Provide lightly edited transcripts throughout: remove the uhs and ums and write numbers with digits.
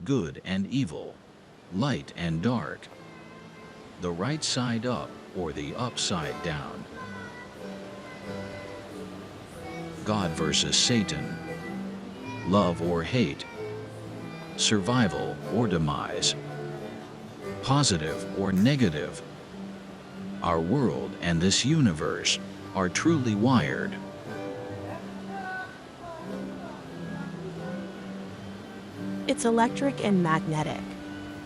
good and evil, light and dark, the right side up or the upside down, God versus Satan, love or hate, survival or demise, positive or negative. Our world and this universe are truly wired. It's electric and magnetic,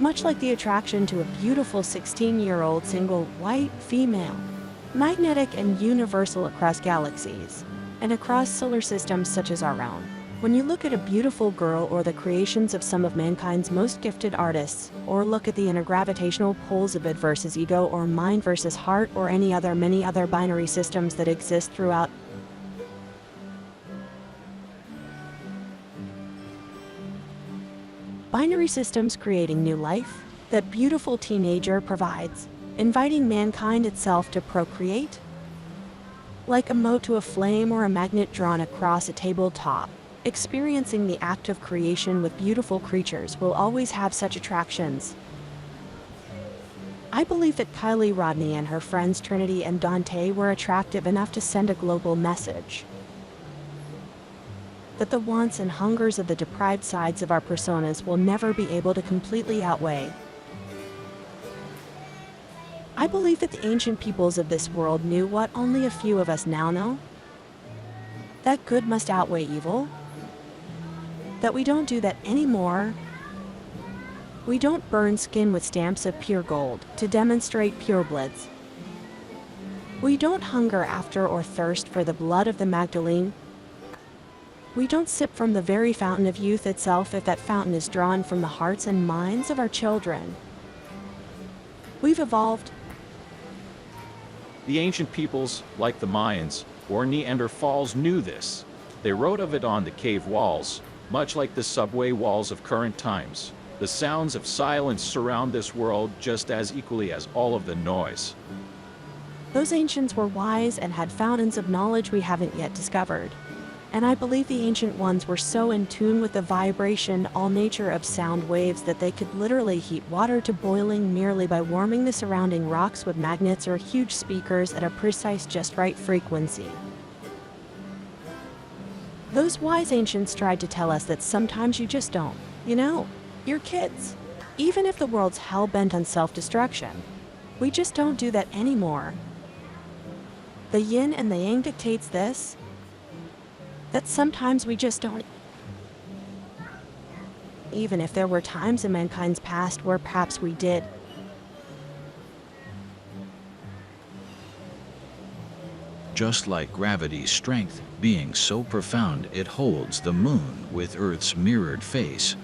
much like the attraction to a beautiful 16-year-old single white female. Magnetic and universal across galaxies, and across solar systems such as our own. When you look at a beautiful girl or the creations of some of mankind's most gifted artists, or look at the intergravitational poles of id versus ego or mind versus heart or many other binary systems that exist throughout, binary systems creating new life, that beautiful teenager provides, inviting mankind itself to procreate, like a mote to a flame or a magnet drawn across a tabletop. Experiencing the act of creation with beautiful creatures will always have such attractions. I believe that Kiely Rodney and her friends Trinity and Dante were attractive enough to send a global message. That the wants and hungers of the deprived sides of our personas will never be able to completely outweigh. I believe that the ancient peoples of this world knew what only a few of us now know. That good must outweigh evil. That we don't do that anymore. We don't burn skin with stamps of pure gold to demonstrate purebloods. We don't hunger after or thirst for the blood of the Magdalene. We don't sip from the very fountain of youth itself if that fountain is drawn from the hearts and minds of our children. We've evolved. The ancient peoples, like the Mayans or Neanderthals, knew this. They wrote of it on the cave walls, much like the subway walls of current times. The sounds of silence surround this world just as equally as all of the noise. Those ancients were wise and had fountains of knowledge we haven't yet discovered. And I believe the ancient ones were so in tune with the vibration, all nature of sound waves that they could literally heat water to boiling merely by warming the surrounding rocks with magnets or huge speakers at a precise just right frequency. Those wise ancients tried to tell us that sometimes you just don't. You know, you're kids. Even if the world's hell-bent on self-destruction, we just don't do that anymore. The yin and the yang dictates this, that sometimes we just don't. Even if there were times in mankind's past where perhaps we did. Just like gravity's strength being so profound it holds the moon with Earth's mirrored face,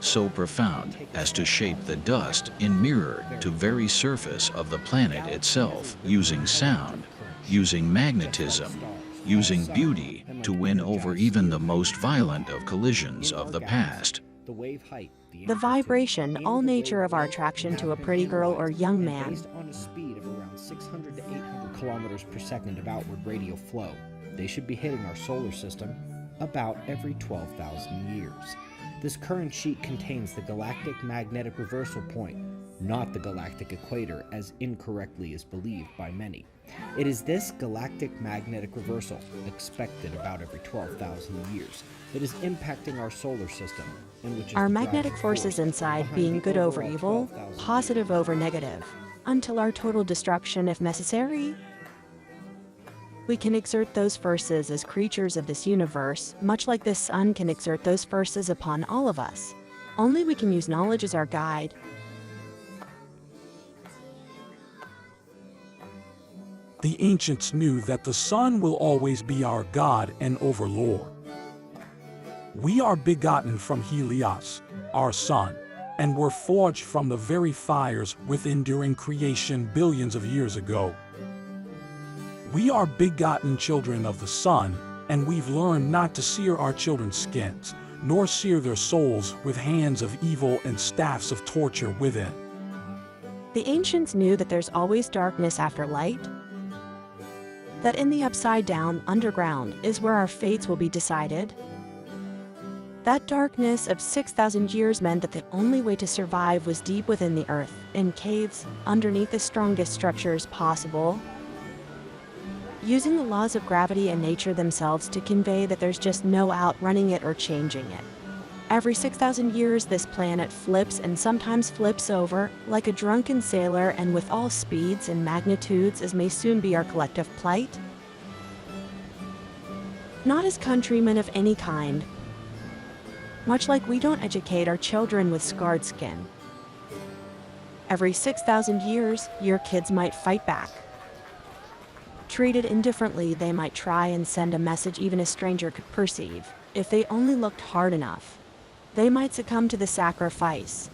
so profound as to shape the dust in mirror to very surface of the planet itself, using sound, using magnetism, using beauty to win over even the most violent of collisions of the past. The vibration, all nature of our attraction to a pretty girl or young man. Based on a speed of around 600 to 800 kilometers per second of outward radial flow. They should be hitting our solar system about every 12,000 years. This current sheet contains the galactic magnetic reversal point, not the galactic equator as incorrectly is believed by many. It is this galactic magnetic reversal, expected about every 12,000 years, that is impacting our solar system, in which is Our the magnetic driving forces force inside behind being the good over overall evil, 12,000 positive years. over negative, until our total destruction if necessary. We can exert those forces as creatures of this universe, much like the sun can exert those forces upon all of us. Only we can use knowledge as our guide. The ancients knew that the sun will always be our God and overlord. We are begotten from Helios, our sun, and were forged from the very fires within during creation billions of years ago. We are begotten children of the sun, and we've learned not to sear our children's skins, nor sear their souls with hands of evil and staffs of torture within. The ancients knew that there's always darkness after light, that in the upside down, underground, is where our fates will be decided. That darkness of 6,000 years meant that the only way to survive was deep within the earth, in caves, underneath the strongest structures possible, using the laws of gravity and nature themselves to convey that there's just no outrunning it or changing it. Every 6,000 years, this planet flips and sometimes flips over, like a drunken sailor, and with all speeds and magnitudes as may soon be our collective plight. Not as countrymen of any kind, much like we don't educate our children with scarred skin. Every 6,000 years, your kids might fight back. Treated indifferently, they might try and send a message even a stranger could perceive. If they only looked hard enough, they might succumb to the sacrifice.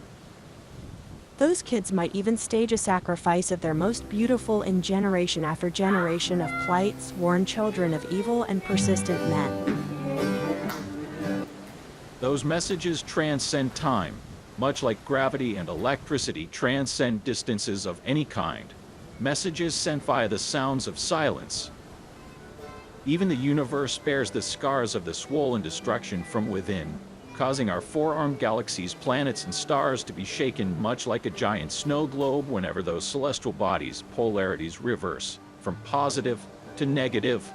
Those kids might even stage a sacrifice of their most beautiful in generation after generation of plight, sworn children of evil and persistent men. Those messages transcend time, much like gravity and electricity transcend distances of any kind. Messages sent via the sounds of silence. Even the universe bears the scars of the swollen destruction from within, causing our four-armed galaxies, planets, and stars to be shaken much like a giant snow globe whenever those celestial bodies' polarities reverse from positive to negative.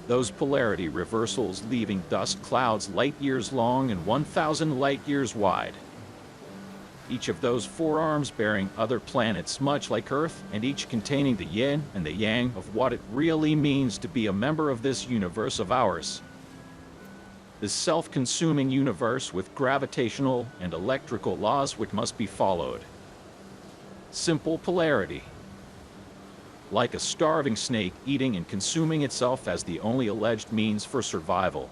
Those polarity reversals leaving dust clouds light years long and 1,000 light years wide. Each of those four arms bearing other planets much like Earth, and each containing the yin and the yang of what it really means to be a member of this universe of ours. This self-consuming universe with gravitational and electrical laws which must be followed. Simple polarity. Like a starving snake eating and consuming itself as the only alleged means for survival.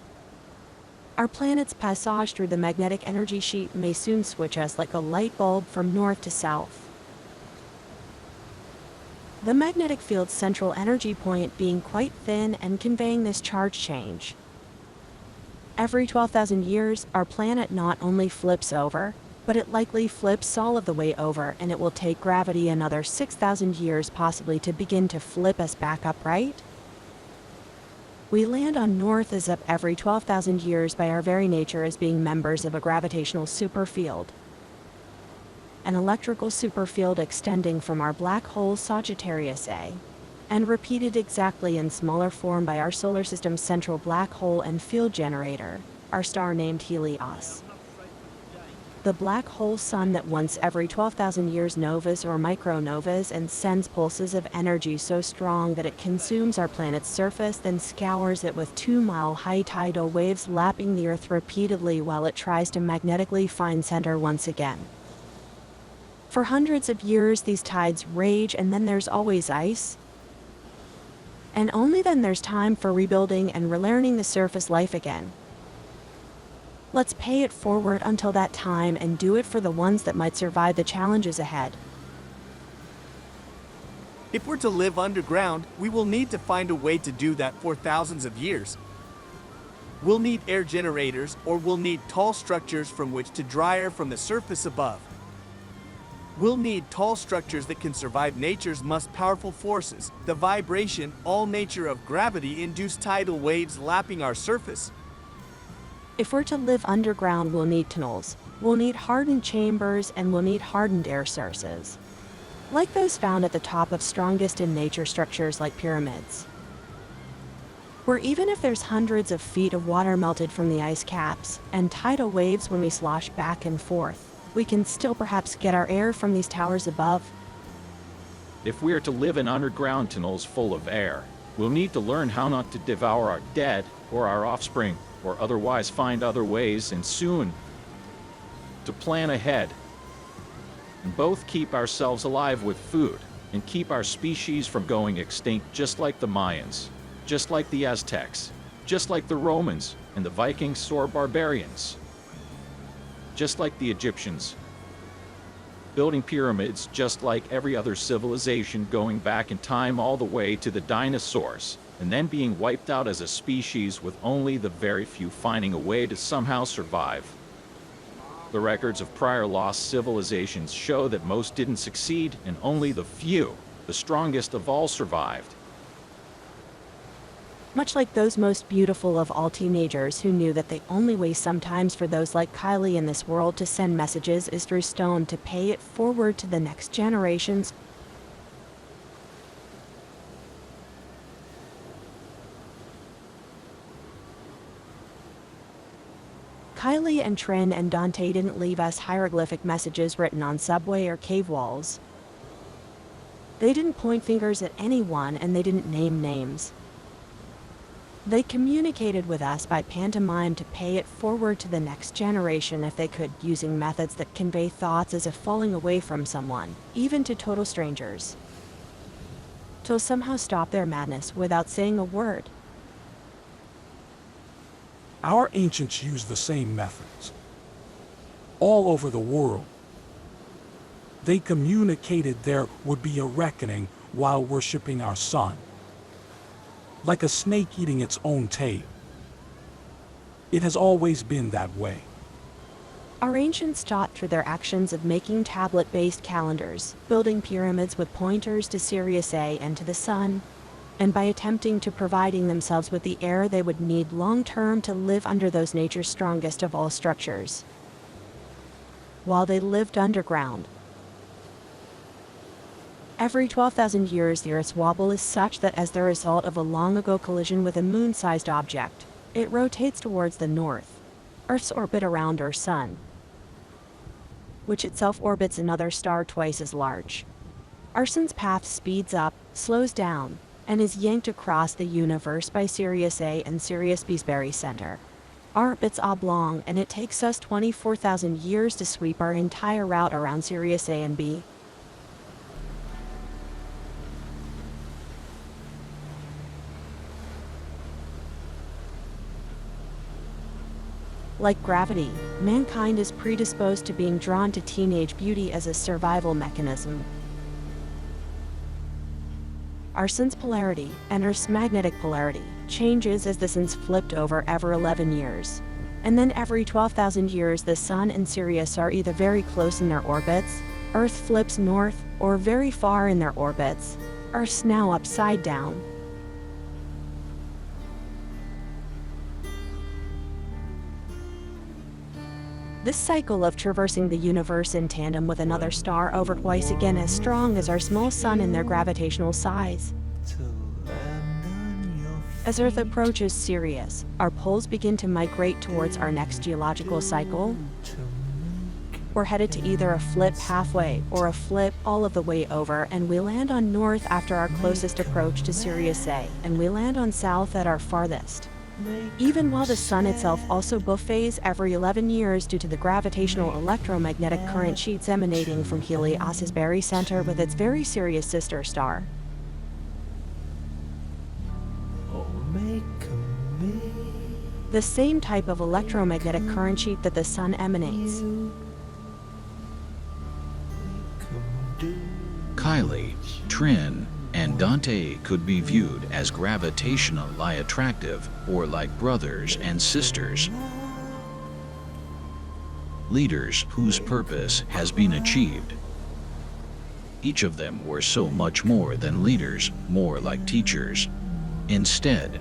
Our planet's passage through the magnetic energy sheet may soon switch us like a light bulb from north to south. The magnetic field's central energy point being quite thin and conveying this charge change. Every 12,000 years, our planet not only flips over, but it likely flips all of the way over, and it will take gravity another 6,000 years possibly to begin to flip us back upright. We land on North as up every 12,000 years by our very nature as being members of a gravitational superfield. An electrical superfield extending from our black hole Sirius A, and repeated exactly in smaller form by our solar system's central black hole and field generator, our star named Helios. The black hole sun that once every 12,000 years novas or micronovas and sends pulses of energy so strong that it consumes our planet's surface, then scours it with 2-mile-high tidal waves lapping the Earth repeatedly while it tries to magnetically find center once again. For hundreds of years these tides rage, and then there's always ice. And only then there's time for rebuilding and relearning the surface life again. Let's pay it forward until that time and do it for the ones that might survive the challenges ahead. If we're to live underground, we will need to find a way to do that for thousands of years. We'll need air generators, or we'll need tall structures from which to dry air from the surface above. We'll need tall structures that can survive nature's most powerful forces, the vibration, all nature of gravity-induced tidal waves lapping our surface. If we're to live underground, we'll need tunnels, we'll need hardened chambers, and we'll need hardened air sources, like those found at the top of strongest in nature structures like pyramids. Where even if there's hundreds of feet of water melted from the ice caps, and tidal waves when we slosh back and forth, we can still perhaps get our air from these towers above. If we are to live in underground tunnels full of air, we'll need to learn how not to devour our dead or our offspring, or otherwise find other ways, and soon to plan ahead, and both keep ourselves alive with food and keep our species from going extinct, just like the Mayans, just like the Aztecs, just like the Romans and the Vikings or barbarians, just like the Egyptians, building pyramids just like every other civilization, going back in time all the way to the dinosaurs, and then being wiped out as a species with only the very few finding a way to somehow survive. The records of prior lost civilizations show that most didn't succeed, and only the few, the strongest of all, survived. Much like those most beautiful of all teenagers who knew that the only way sometimes for those like Kylie in this world to send messages is through stone to pay it forward to the next generations. Kylie and Trin and Dante didn't leave us hieroglyphic messages written on subway or cave walls. They didn't point fingers at anyone, and they didn't name names. They communicated with us by pantomime to pay it forward to the next generation if they could, using methods that convey thoughts as if falling away from someone, even to total strangers. To somehow stop their madness without saying a word. Our ancients used the same methods. All over the world. They communicated there would be a reckoning while worshiping our sun. Like a snake eating its own tail. It has always been that way. Our ancients taught through their actions of making tablet-based calendars, building pyramids with pointers to Sirius A and to the sun, and by attempting to providing themselves with the air they would need long-term to live under those nature's strongest of all structures. While they lived underground. Every 12,000 years the Earth's wobble is such that as the result of a long-ago collision with a moon-sized object, it rotates towards the north, Earth's orbit around our sun, which itself orbits another star twice as large. Our sun's path speeds up, slows down, and is yanked across the universe by Sirius A and Sirius B's very center. Our orbit's oblong, and it takes us 24,000 years to sweep our entire route around Sirius A and B. Like gravity, mankind is predisposed to being drawn to teenage beauty as a survival mechanism. Our sun's polarity and Earth's magnetic polarity changes as the sun's flipped over every 11 years. And then every 12,000 years the sun and Sirius are either very close in their orbits, Earth flips north, or very far in their orbits, Earth's now upside down. This cycle of traversing the universe in tandem with another star over twice again as strong as our small sun in their gravitational size. As Earth approaches Sirius, our poles begin to migrate towards our next geological cycle. We're headed to either a flip halfway or a flip all of the way over, and we land on north after our closest approach to Sirius A, and we land on south at our farthest. Even while the sun itself also buffets every 11 years due to the gravitational electromagnetic current sheets emanating from Kiely A's very center with its very serious sister star. The same type of electromagnetic current sheet that the sun emanates. Kylie, Trin, and Dante could be viewed as gravitationally attractive or like brothers and sisters. Leaders whose purpose has been achieved. Each of them were so much more than leaders, more like teachers. Instead,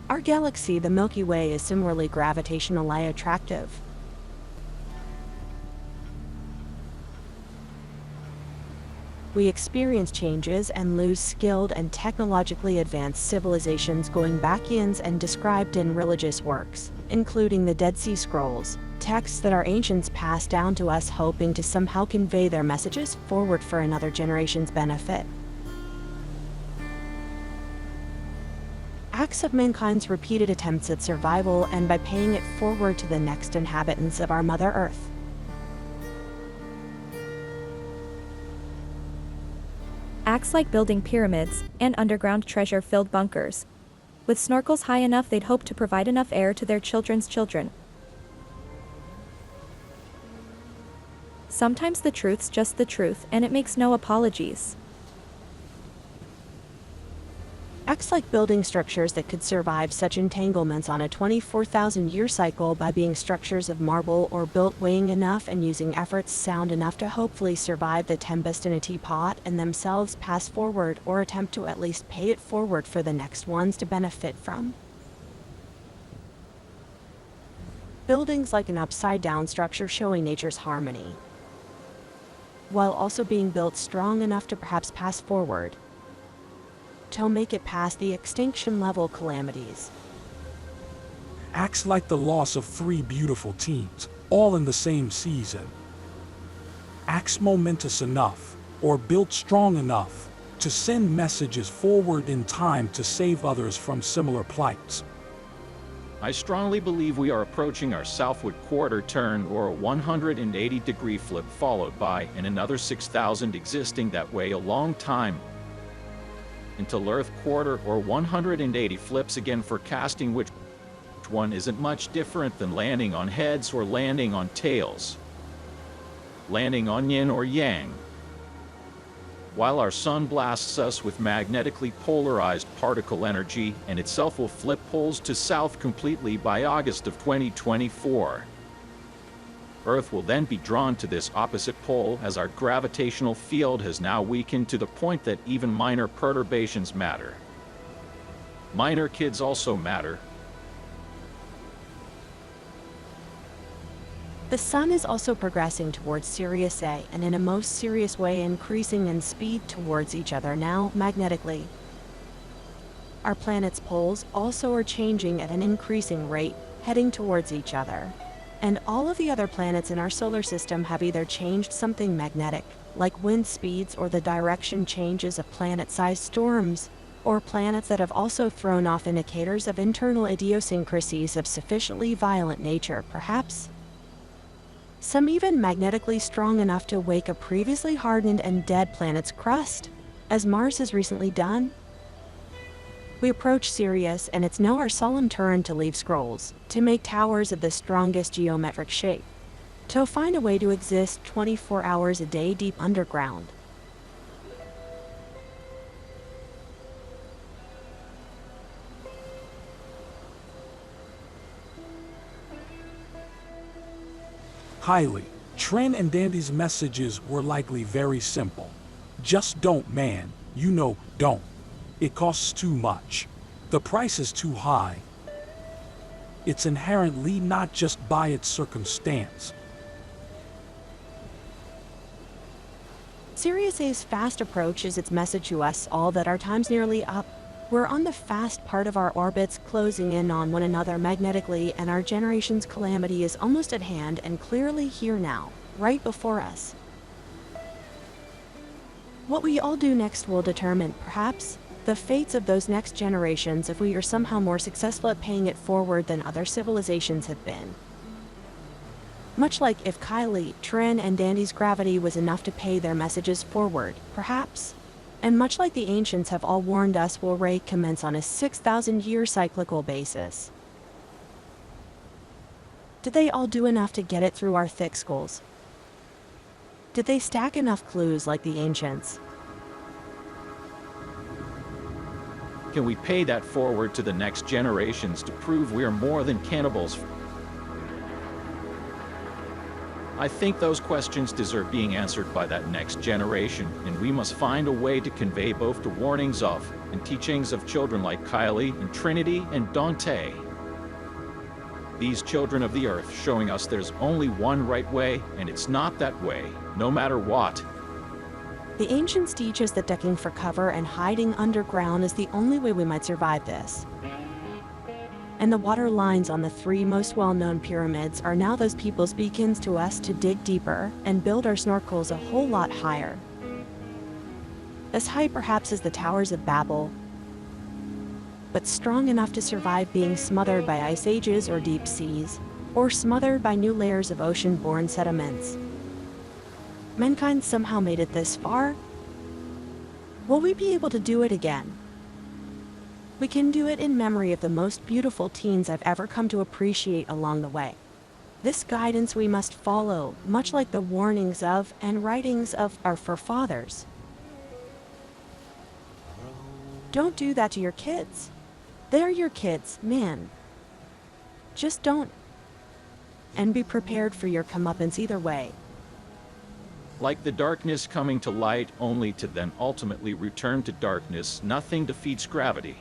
our galaxy, the Milky Way, is similarly gravitationally attractive. We experience changes and lose skilled and technologically advanced civilizations going back in and described in religious works, including the Dead Sea Scrolls, texts that our ancients passed down to us hoping to somehow convey their messages forward for another generation's benefit. Acts of mankind's repeated attempts at survival and by paying it forward to the next inhabitants of our Mother Earth. Acts like building pyramids and underground treasure-filled bunkers. With snorkels high enough they'd hope to provide enough air to their children's children. Sometimes the truth's just the truth and it makes no apologies. acts like building structures that could survive such entanglements on a 24,000-year cycle by being structures of marble or built weighing enough and using efforts sound enough to hopefully survive the tempest in a teapot and themselves pass forward or attempt to at least pay it forward for the next ones to benefit from. Buildings like an upside-down structure showing nature's harmony, while also being built strong enough to perhaps pass forward, to make it past the extinction-level calamities. Acts like the loss of 3 beautiful teams, all in the same season. Acts momentous enough, or built strong enough, to send messages forward in time to save others from similar plights. I strongly believe we are approaching our southward quarter turn or a 180-degree flip followed by another 6,000 existing that way a long time until Earth quarter or 180 flips again for casting, which one isn't much different than landing on heads or landing on tails, landing on yin or yang. While our sun blasts us with magnetically polarized particle energy and itself will flip poles to south completely by August of 2024. Earth will then be drawn to this opposite pole as our gravitational field has now weakened to the point that even minor perturbations matter. Minor kids also matter. The sun is also progressing towards Sirius A and in a most serious way increasing in speed towards each other now magnetically. Our planet's poles also are changing at an increasing rate, heading towards each other. And all of the other planets in our solar system have either changed something magnetic, like wind speeds or the direction changes of planet-sized storms, or planets that have also thrown off indicators of internal idiosyncrasies of sufficiently violent nature, perhaps. Some even magnetically strong enough to wake a previously hardened and dead planet's crust, as Mars has recently done. We approach Sirius, and it's now our solemn turn to leave scrolls, to make towers of the strongest geometric shape, to find a way to exist 24 hours a day deep underground. Kiely, Trin and Dante's messages were likely very simple. Just don't, man, you know, don't. It costs too much. The price is too high. It's inherently not just by its circumstance. Sirius A's fast approach is its message to us all that our time's nearly up. We're on the fast part of our orbits, closing in on one another magnetically, and our generation's calamity is almost at hand and clearly here now, right before us. What we all do next will determine, perhaps, the fates of those next generations if we are somehow more successful at paying it forward than other civilizations have been. Much like if Kiely, Trin, and Dante's gravity was enough to pay their messages forward, perhaps. And much like the ancients have all warned us will recommence on a 6,000-year cyclical basis. Did they all do enough to get it through our thick skulls? Did they stack enough clues like the ancients? Can we pay that forward to the next generations to prove we're more than cannibals? I think those questions deserve being answered by that next generation, and we must find a way to convey both the warnings of and teachings of children like Kiely and Trinity and Dante. These children of the earth showing us there's only one right way, and it's not that way, no matter what. The ancients teach us that ducking for cover and hiding underground is the only way we might survive this. And the water lines on the 3 most well-known pyramids are now those people's beacons to us to dig deeper and build our snorkels a whole lot higher. As high perhaps as the towers of Babel, but strong enough to survive being smothered by ice ages or deep seas, or smothered by new layers of ocean-borne sediments. Mankind somehow made it this far. Will we be able to do it again? We can do it in memory of the most beautiful teens I've ever come to appreciate along the way. This guidance we must follow, much like the warnings of and writings of our forefathers. Don't do that to your kids. They're your kids, man. Just don't. And be prepared for your comeuppance either way. Like the darkness coming to light only to then ultimately return to darkness, nothing defeats gravity.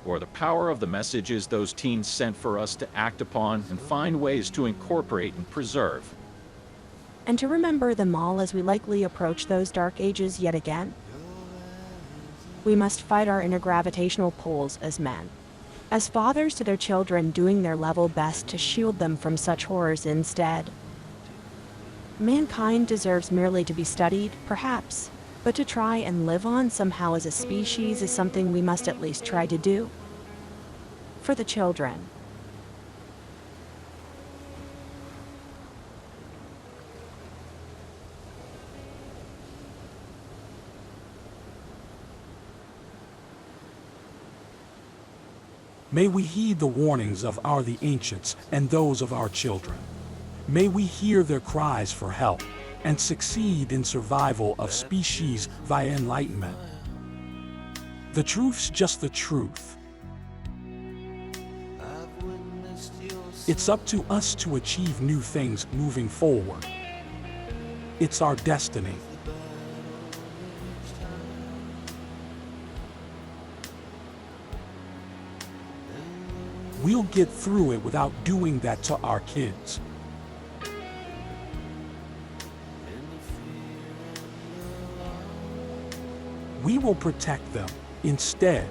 Or the power of the messages those teens sent for us to act upon and find ways to incorporate and preserve. And to remember them all as we likely approach those dark ages yet again. We must fight our inner gravitational pulls as men, as fathers to their children, doing their level best to shield them from such horrors instead. Mankind deserves merely to be studied, perhaps, but to try and live on somehow as a species is something we must at least try to do. For the children. May we heed the warnings of the ancients and those of our children. May we hear their cries for help and succeed in survival of species via enlightenment. The truth's just the truth. It's up to us to achieve new things moving forward. It's our destiny. We'll get through it without doing that to our kids. We will protect them instead.